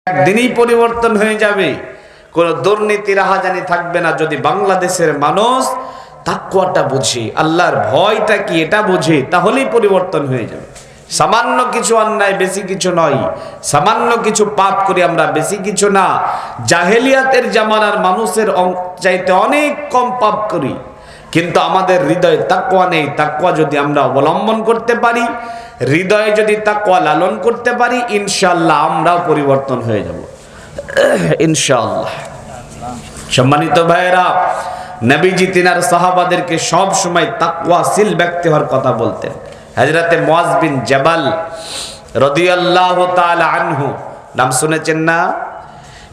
একদিনই পরিবর্তন হয়ে যাবে, কোনো দুর্নীতি রাহাজানি থাকবে না। যদি বাংলাদেশের মানুষ তাকওয়াটা বুঝে, আল্লাহর ভয়টা কি এটা বুঝে, তাহলেই পরিবর্তন হয়ে যাবে। সামান্য কিছু অন্যায়, বেশি কিছু নয়। সামান্য কিছু পাপ করি আমরা, বেশি কিছু না। জাহেলিয়াতের জামানার মানুষের চাইতে অনেক কম পাপ করি, কিন্তু আমাদের হৃদয়ে তাকওয়া নেই। তাকওয়া যদি আমরা অবলম্বন করতে পারি, হৃদয়ে যদি তাকওয়া লালন করতে পারি, ইনশাআল্লাহ আমরাও পরিবর্তন হয়ে যাব ইনশাআল্লাহ। সম্মানিত ভাইয়েরা, নবীজি তিনার সাহাবাদেরকে সব সময় তাকওয়াশীল ব্যক্তি হওয়ার কথা বলতেন। হযরতে মুআজ বিন জাবাল রাদিয়াল্লাহু তাআলা আনহু নাম শুনেছেন না?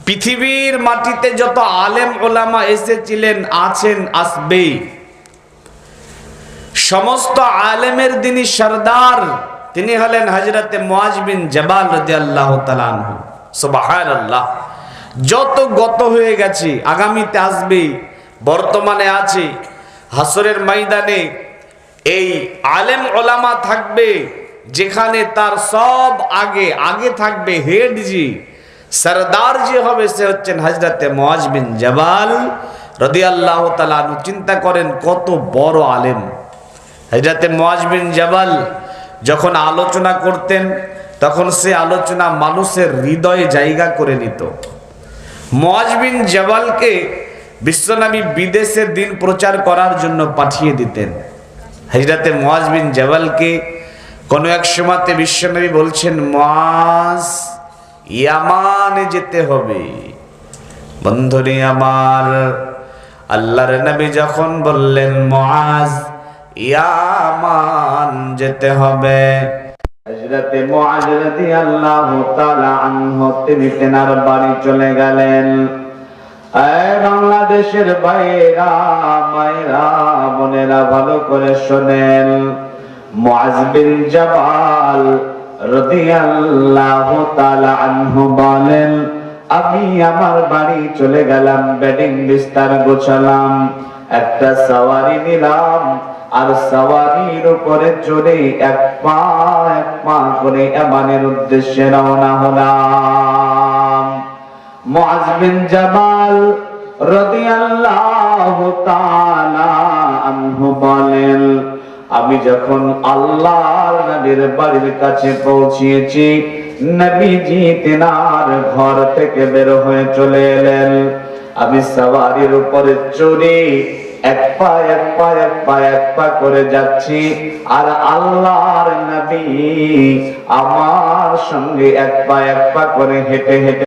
পৃথিবীর মাটিতে যত আলেম ওলামা এসেছিলেন, আছেন, আসবে, সমস্ত আলেমের যিনি সরদার তিনি হলেন হযরতে মুআজ বিন জাবাল রাদিয়াল্লাহু তাআলা আনহু। সুবহানাল্লাহ। যত গত হয়ে গেছে, আগামীতে আসবে, বর্তমানে আছে, হাসরের ময়দানে এই আলেম ওলামা থাকবে, যেখানে তার সব আগে আগে থাকবে হেড জি, সরদার যে হবে সে হচ্ছেন হযরতে মুআজ বিন জাবাল রাদিয়াল্লাহু তাআলা আনহু। চিন্তা করেন কত বড় আলেম। হযরতে মুআজ বিন জাবাল যখন আলোচনা করতেন, তখন সে আলোচনা মানুষের হৃদয়ে জায়গা করে নিত। মুআজ বিন জাবালকে বিশ্বনবী বিদেশে দিন প্রচার করার জন্য পাঠিয়ে দিতেন। হযরতে মুআজ বিন জাবালকে কোনো এক সময়তে বিশ্বনবী বলছেন, মুআজ, ইয়ামানে যেতে হবে। বন্ধুরে আমার, আল্লাহর নবী যখন বললেন মুআজ ইয়ামান যেতে হবে, হযরতে মুআজ রাদিয়াল্লাহু তাআলা আনহু তিনি তেনার বাড়ি চলে গেলেন। বাংলাদেশের ভাইরা, মায়েরা, বোনেরা ভালো করে শোনেন। মুআজ বিন জাবাল রাদিয়াল্লাহু তাআলা আনহু বলেন, আমি আমার বাড়ি চলে গেলাম, বেডিং বিস্তার গোছালাম, একটা সওয়ারি নিলাম, আর সওয়ারির উপরে চড়ে এক পা করে ইয়ামানের উদ্দেশ্যে রওনা হলাম। মুআজ বিন জাবাল রাদিয়াল্লাহু তাআলা আনহু বলেন, আমি যখন আল্লাহর নবীর বাড়ির কাছে পৌঁছেছি, নবীজি তিনার ঘর থেকে বের হয়ে চলে এলেন। আমি সওয়ারির উপরে চড়ে এক পা করে যাচ্ছি, আর আল্লাহর নবী আমার সঙ্গে এক পা করে হেঁটে হেঁটে